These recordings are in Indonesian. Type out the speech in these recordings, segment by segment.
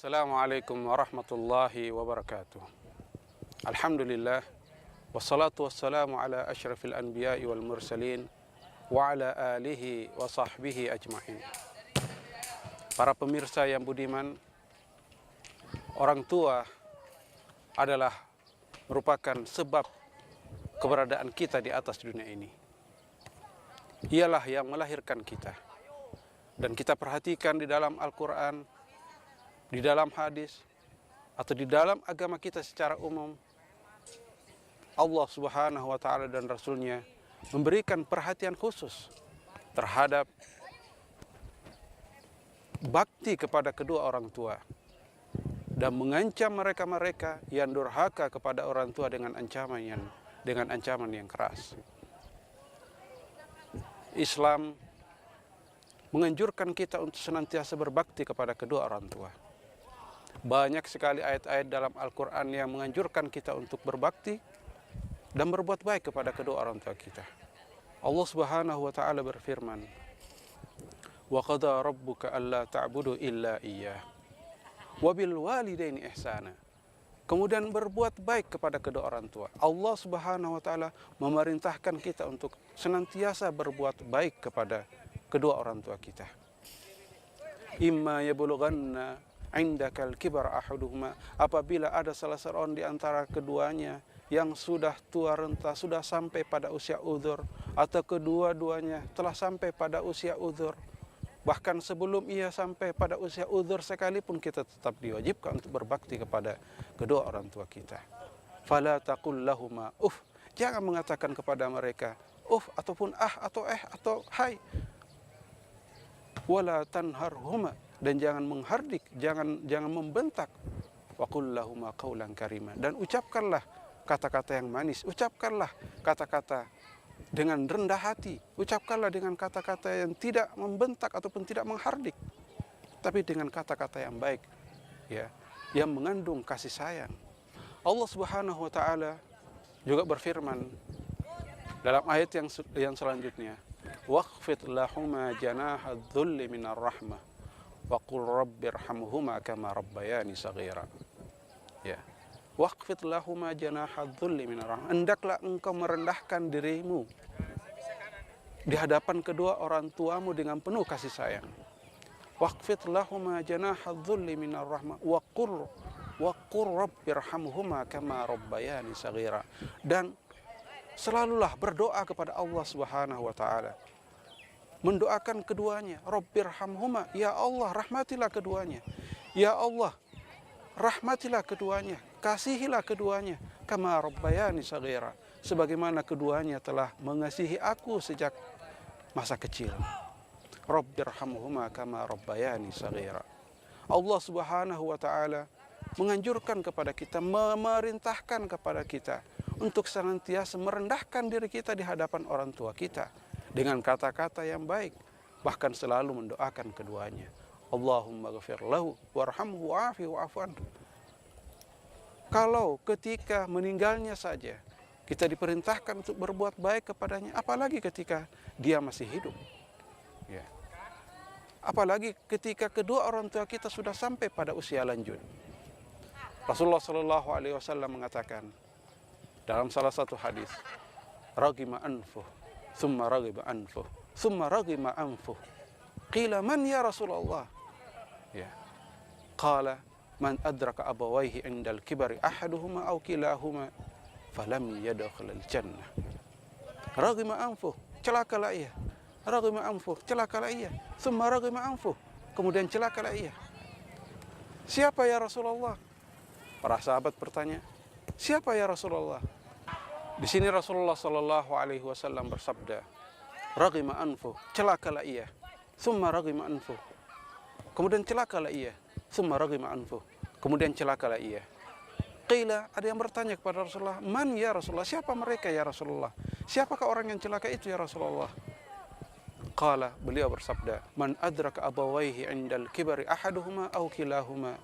Assalamualaikum warahmatullahi wabarakatuh. Alhamdulillah, wassalatu wassalamu ala asyrafil anbiya'i wal mursalin wa ala alihi wa sahbihi ajma'in. Para pemirsa yang budiman, orang tua adalah merupakan sebab keberadaan kita di atas dunia ini. Ialah yang melahirkan kita. Dan kita perhatikan di dalam Al-Quran, di dalam hadis, atau di dalam agama kita secara umum, Allah Subhanahu wa Ta'ala dan Rasulnya memberikan perhatian khusus terhadap bakti kepada kedua orang tua dan mengancam mereka-mereka yang durhaka kepada orang tua dengan ancaman yang keras. Islam menganjurkan kita untuk senantiasa berbakti kepada kedua orang tua. Banyak sekali ayat-ayat dalam Al-Quran yang menganjurkan kita untuk berbakti dan berbuat baik kepada kedua orang tua kita. Allah Subhanahu wa Ta'ala berfirman, "Wa qada rabbuka alla ta'budu illa iyyah wa bil walidaini ihsana." Kemudian berbuat baik kepada kedua orang tua. Allah Subhanahu wa Ta'ala memerintahkan kita untuk senantiasa berbuat baik kepada kedua orang tua kita. Imma yablughanna indakal kibar ahaduhuma, apabila ada salah seorang di antara keduanya yang sudah tua renta, sudah sampai pada usia uzur, atau kedua-duanya telah sampai pada usia uzur, bahkan sebelum ia sampai pada usia uzur sekalipun, kita tetap diwajibkan untuk berbakti kepada kedua orang tua kita. Fala taqul lahuma uff, jangan mengatakan kepada mereka uff ataupun atau atau hai. Wala tanharhuma, dan jangan menghardik, jangan membentak. Wa qul lahuma qawlan karima, dan ucapkanlah kata-kata yang manis, ucapkanlah kata-kata dengan rendah hati, ucapkanlah dengan kata-kata yang tidak membentak ataupun tidak menghardik, tapi dengan kata-kata yang baik, ya, yang mengandung kasih sayang. Allah Subhanahu wa Ta'ala juga berfirman dalam ayat yang selanjutnya, waqfid lahuma janaha dhulli minar rahmah wa qul rabbirhamhuma kama rabbayani saghira. Ya. Waqfid lahuma janaha dhulli minar rahmah. Hendaklah engkau merendahkan dirimu di hadapan kedua orang tuamu dengan penuh kasih sayang. Waqfid lahuma janaha dhulli minar rahmah wa qul rabbirhamhuma kama rabbayani saghira. Dan selalulah berdoa kepada Allah Subhanahu wa Ta'ala, mendoakan keduanya. Rabbirhamhuma, ya Allah rahmatilah keduanya. Ya Allah rahmatilah keduanya, kasihilah keduanya. Kama rabbayani saghira, sebagaimana keduanya telah mengasihi aku sejak masa kecil. Rabbirhamhuma kama rabbayani saghira. Allah Subhanahu wa Ta'ala menganjurkan kepada kita, memerintahkan kepada kita untuk senantiasa merendahkan diri kita di hadapan orang tua kita dengan kata-kata yang baik, bahkan selalu mendoakan keduanya. Allahumma ghafir lahu warhamhu wa'afihi wa'fu anhu. Kalau ketika meninggalnya saja kita diperintahkan untuk berbuat baik kepadanya, apalagi ketika dia masih hidup, ya. Apalagi ketika kedua orang tua kita sudah sampai pada usia lanjut. Rasulullah Shallallahu Alaihi Wasallam mengatakan dalam salah satu hadis, ragima anfuh, summa ragiba anfuh, summa ragima anfuh. Qila man ya Rasulullah? Ya. Qala man adraka abawaihi indal kibari ahaduhuma aw kilahuma falam yadkhulul jannah. Ragima anfuh, celakalah ia. Ragima anfuh, celakalah ia. Summa ragima anfuh, kemudian celakalah ia. Siapa ya Rasulullah? Para sahabat bertanya, siapa ya Rasulullah? Di sini Rasulullah Shallallahu Alaihi Wasallam bersabda, ragima anfuh, celakalah ia. Summa ragima anfuh, kemudian celakalah ia. Summa ragima anfuh, kemudian celakalah ia. Qila, ada yang bertanya kepada Rasulullah, man ya Rasulullah, siapa mereka ya Rasulullah? Siapakah orang yang celaka itu ya Rasulullah? Qala, beliau bersabda, man adraka abawaihi indal kibari ahaduhuma aw kilahuma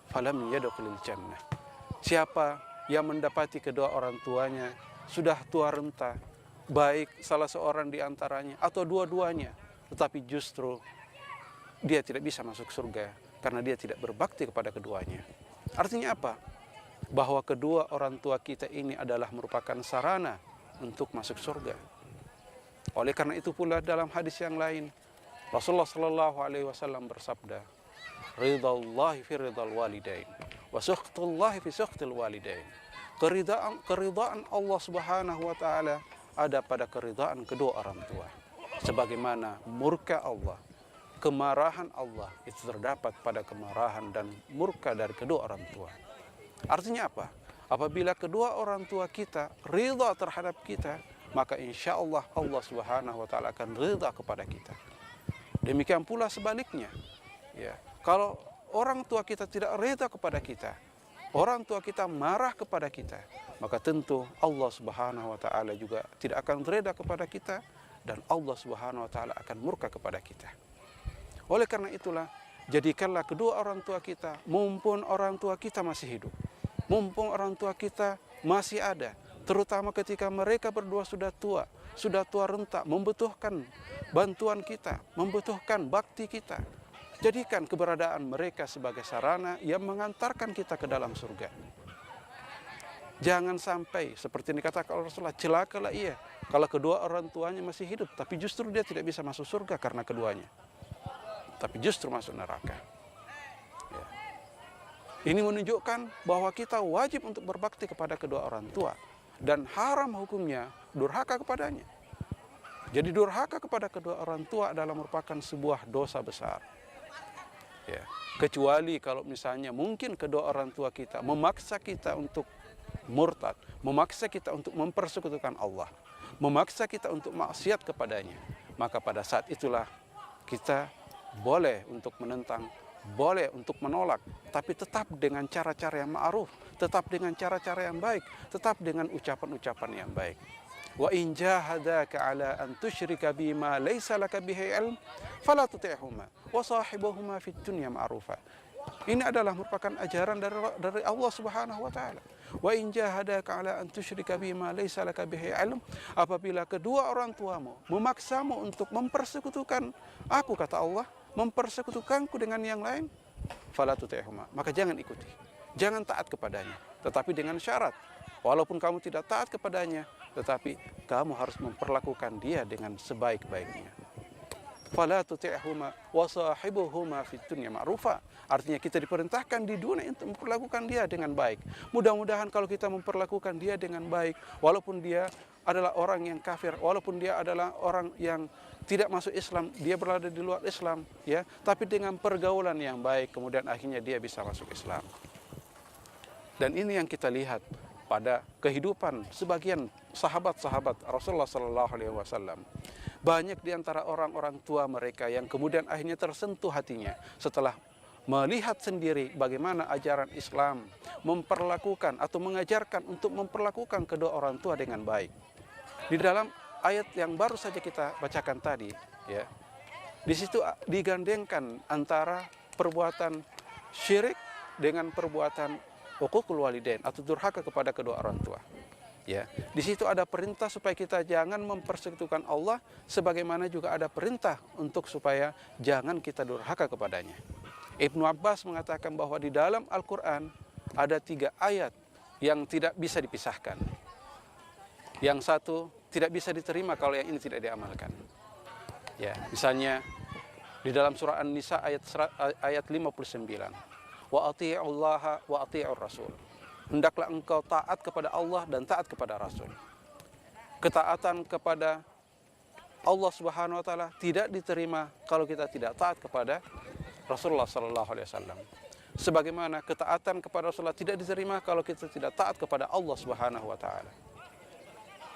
falam yadkhulul jannah. Siapa yang mendapati kedua orang tuanya sudah tua renta, baik salah seorang di antaranya atau dua-duanya, tetapi justru dia tidak bisa masuk surga, karena dia tidak berbakti kepada keduanya. Artinya apa? Bahwa kedua orang tua kita ini adalah merupakan sarana untuk masuk surga. Oleh karena itu pula dalam hadis yang lain, Rasulullah Shallallahu Alaihi Wasallam bersabda, "Ridhallahi fi ridhal walidain, wa sukhtullahi fi sukhtil walidain." Keridhaan Allah Subhanahu Wa Taala ada pada keridhaan kedua orang tua. Sebagaimana murka Allah, kemarahan Allah itu terdapat pada kemarahan dan murka dari kedua orang tua. Artinya apa? Apabila kedua orang tua kita ridha terhadap kita, maka insya Allah Allah Subhanahu Wa Taala akan ridha kepada kita. Demikian pula sebaliknya, ya, kalau orang tua kita tidak ridha kepada kita, orang tua kita marah kepada kita, maka tentu Allah Subhanahu Wa Taala juga tidak akan ridha kepada kita, dan Allah Subhanahu Wa Taala akan murka kepada kita. Oleh karena itulah, jadikanlah kedua orang tua kita, mumpun orang tua kita masih hidup, mumpung orang tua kita masih ada, terutama ketika mereka berdua sudah tua renta, membutuhkan bantuan kita, membutuhkan bakti kita. Jadikan keberadaan mereka sebagai sarana yang mengantarkan kita ke dalam surga. Jangan sampai seperti yang dikatakan oleh Rasulullah, celakalah ia kalau kedua orang tuanya masih hidup, tapi justru dia tidak bisa masuk surga karena keduanya, tapi justru masuk neraka. Ya. Ini menunjukkan bahwa kita wajib untuk berbakti kepada kedua orang tua, dan haram hukumnya durhaka kepadanya. Jadi durhaka kepada kedua orang tua adalah merupakan sebuah dosa besar. Ya. Kecuali kalau misalnya mungkin kedua orang tua kita memaksa kita untuk murtad, memaksa kita untuk mempersekutukan Allah, memaksa kita untuk maksiat kepadanya, maka pada saat itulah kita boleh untuk menentang, boleh untuk menolak, tapi tetap dengan cara-cara yang ma'ruf, tetap dengan cara-cara yang baik, tetap dengan ucapan-ucapan yang baik. Wa in jahadaka ala an tusyrika bima laysa laka bihi ilm fala tuti'huma wa sahibuhuma fid dunya ma'rufa. Ini adalah merupakan ajaran dari Allah Subhanahu wa taala. Wa in jahadaka ala an tusyrika bima laysa laka bihi ilm, apabila kedua orang tuamu memaksamu untuk mempersekutukan aku, kata Allah, mempersekutukanku dengan yang lain, fala tuti'huma, maka jangan ikuti, jangan taat kepadanya, tetapi dengan syarat, walaupun kamu tidak taat kepadanya, tetapi kamu harus memperlakukan dia dengan sebaik-baiknya. Fala tuti'huma wa sahibuhuma fid dunya ma'rufa. Artinya kita diperintahkan di dunia untuk memperlakukan dia dengan baik. Mudah-mudahan kalau kita memperlakukan dia dengan baik, walaupun dia adalah orang yang kafir, walaupun dia adalah orang yang tidak masuk Islam, dia berada di luar Islam, ya, tapi dengan pergaulan yang baik, kemudian akhirnya dia bisa masuk Islam. Dan ini yang kita lihat pada kehidupan sebagian sahabat-sahabat Rasulullah Sallallahu Alaihi Wasallam. Banyak di antara orang-orang tua mereka yang kemudian akhirnya tersentuh hatinya setelah melihat sendiri bagaimana ajaran Islam memperlakukan atau mengajarkan untuk memperlakukan kedua orang tua dengan baik. Di dalam ayat yang baru saja kita bacakan tadi, ya, di situ digandengkan antara perbuatan syirik dengan perbuatan uququl walidain atau durhaka kepada kedua orang tua. Ya, di situ ada perintah supaya kita jangan mempersekutukan Allah, sebagaimana juga ada perintah untuk supaya jangan kita durhaka kepadanya. Ibnu Abbas mengatakan bahwa di dalam Al-Quran ada 3 ayat yang tidak bisa dipisahkan. Yang satu tidak bisa diterima kalau yang ini tidak diamalkan. Ya, misalnya di dalam surah An-Nisa ayat 59. Wa ati'ullaha wa ati'ur rasul. Hendaklah engkau taat kepada Allah dan taat kepada Rasul. Ketaatan kepada Allah Subhanahu wa taala tidak diterima kalau kita tidak taat kepada Rasulullah sallallahu alaihi wasallam. Sebagaimana ketaatan kepada Rasulullah tidak diterima kalau kita tidak taat kepada Allah Subhanahu wa taala.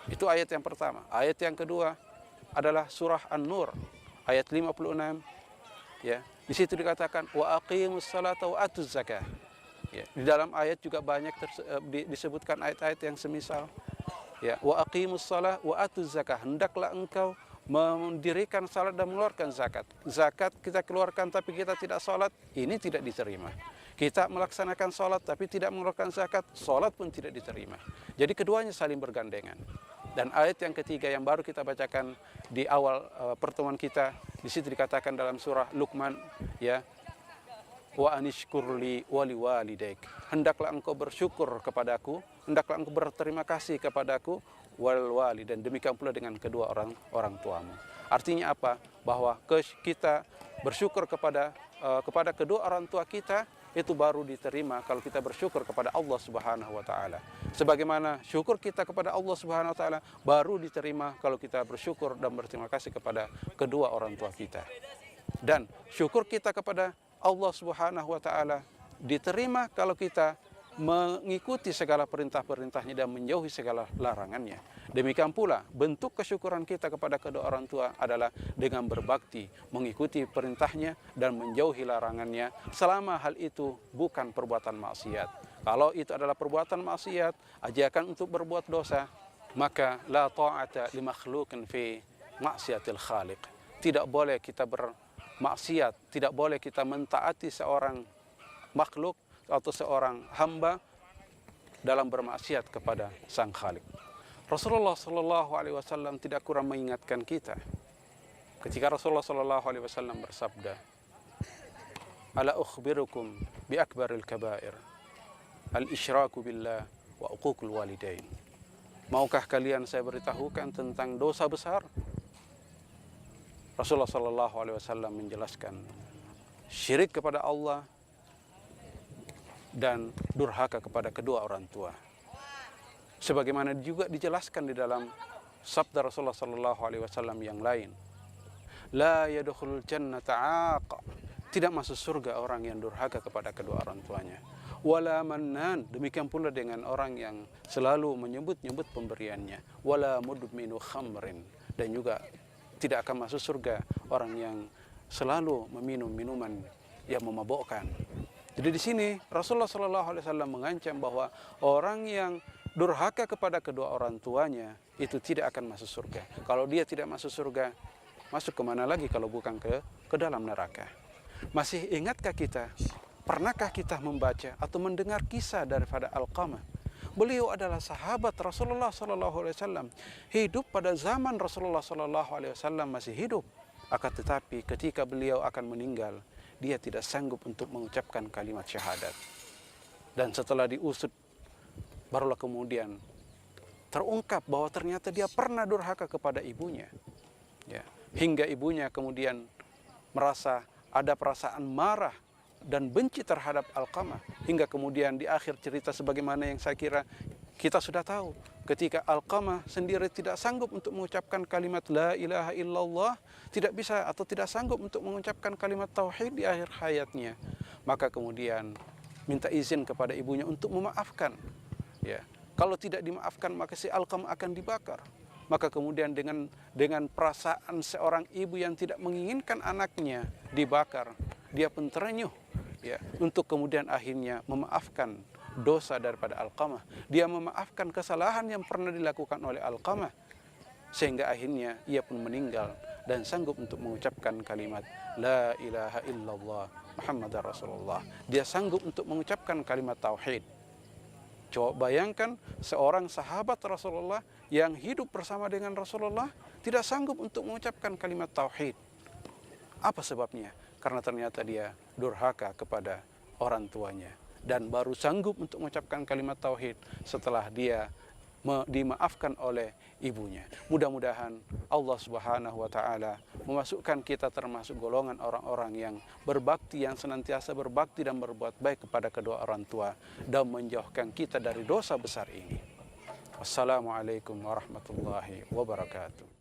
Itu ayat yang pertama. Ayat yang kedua adalah surah An-Nur ayat 56, ya. Di situ dikatakan wa aqimus salata wa atuz zakah. Ya, di dalam ayat juga banyak disebutkan ayat-ayat yang semisal, ya, wa aqimus shalah wa atuz zakah, hendaklah engkau mendirikan salat dan mengeluarkan zakat. Zakat kita keluarkan tapi kita tidak salat, ini tidak diterima. Kita melaksanakan salat tapi tidak mengeluarkan zakat, salat pun tidak diterima. Jadi keduanya saling bergandengan. Dan ayat yang ketiga yang baru kita bacakan di awal pertemuan kita, di situ dikatakan dalam surah Luqman, ya, wa anishkurli wali walidaik. Hendaklah engkau bersyukur kepadaku, hendaklah engkau berterima kasih kepadaku, wal wali, dan demikian pula dengan kedua orang tuamu. Artinya apa? Bahwa kita bersyukur kepada kedua orang tua kita itu baru diterima kalau kita bersyukur kepada Allah Subhanahu wa taala. Sebagaimana syukur kita kepada Allah Subhanahu wa taala baru diterima kalau kita bersyukur dan berterima kasih kepada kedua orang tua kita. Dan syukur kita kepada Allah Subhanahu wa taala diterima kalau kita mengikuti segala perintah-perintahnya dan menjauhi segala larangannya. Demikian pula bentuk kesyukuran kita kepada kedua orang tua adalah dengan berbakti, mengikuti perintahnya dan menjauhi larangannya selama hal itu bukan perbuatan maksiat. Kalau itu adalah perbuatan maksiat, ajakan untuk berbuat dosa, maka la ta'ata li makhluqin fi maksiatil khaliq. Tidak boleh kita bermaksiat, tidak boleh kita mentaati seorang makhluk atau seorang hamba dalam bermaksiat kepada Sang Khalik. Rasulullah Shallallahu Alaihi Wasallam tidak kurang mengingatkan kita ketika Rasulullah Shallallahu Alaihi Wasallam bersabda, "Ala ukhbirukum bi akbaril kabair, al-isyraku billah wa uququl walidain." Maukah kalian saya beritahukan tentang dosa besar? Rasulullah Shallallahu Alaihi Wasallam menjelaskan syirik kepada Allah dan durhaka kepada kedua orang tua. Sebagaimana juga dijelaskan di dalam sabda Rasulullah sallallahu alaihi wasallam yang lain, la yadkhulul jannata 'aq, tidak masuk surga orang yang durhaka kepada kedua orang tuanya. Wala mannan, demikian pula dengan orang yang selalu menyebut-nyebut pemberiannya. Wala mudminu khamrin, dan juga tidak akan masuk surga orang yang selalu meminum minuman yang memabukkan. Jadi di sini Rasulullah SAW mengancam bahwa orang yang durhaka kepada kedua orang tuanya itu tidak akan masuk surga. Kalau dia tidak masuk surga, masuk kemana lagi kalau bukan ke dalam neraka? Masih ingatkah kita? Pernahkah kita membaca atau mendengar kisah daripada Alqamah? Beliau adalah sahabat Rasulullah SAW, hidup pada zaman Rasulullah SAW masih hidup. Akan tetapi ketika beliau akan meninggal, dia tidak sanggup untuk mengucapkan kalimat syahadat. Dan setelah diusut, barulah kemudian terungkap bahwa ternyata dia pernah durhaka kepada ibunya. Ya, hingga ibunya kemudian merasa ada perasaan marah dan benci terhadap Alqamah. Hingga kemudian di akhir cerita sebagaimana yang saya kira kita sudah tahu, ketika Alqamah sendiri tidak sanggup untuk mengucapkan kalimat la ilaha illallah, tidak bisa atau tidak sanggup untuk mengucapkan kalimat tauhid di akhir hayatnya, maka kemudian minta izin kepada ibunya untuk memaafkan. Ya, kalau tidak dimaafkan maka si Alqamah akan dibakar. Maka kemudian dengan perasaan seorang ibu yang tidak menginginkan anaknya dibakar, dia pun terenyuh, ya, untuk kemudian akhirnya memaafkan dosa daripada Alqamah. Dia memaafkan kesalahan yang pernah dilakukan oleh Alqamah, sehingga akhirnya ia pun meninggal dan sanggup untuk mengucapkan kalimat la ilaha illallah Muhammadar Rasulullah. Dia sanggup untuk mengucapkan kalimat tauhid. Coba bayangkan seorang sahabat Rasulullah yang hidup bersama dengan Rasulullah tidak sanggup untuk mengucapkan kalimat tauhid. Apa sebabnya? Karena ternyata dia durhaka kepada orang tuanya dan baru sanggup untuk mengucapkan kalimat tauhid setelah dia dimaafkan oleh ibunya. Mudah-mudahan Allah Subhanahu wa taala memasukkan kita termasuk golongan orang-orang yang berbakti, yang senantiasa berbakti dan berbuat baik kepada kedua orang tua dan menjauhkan kita dari dosa besar ini. Wassalamualaikum warahmatullahi wabarakatuh.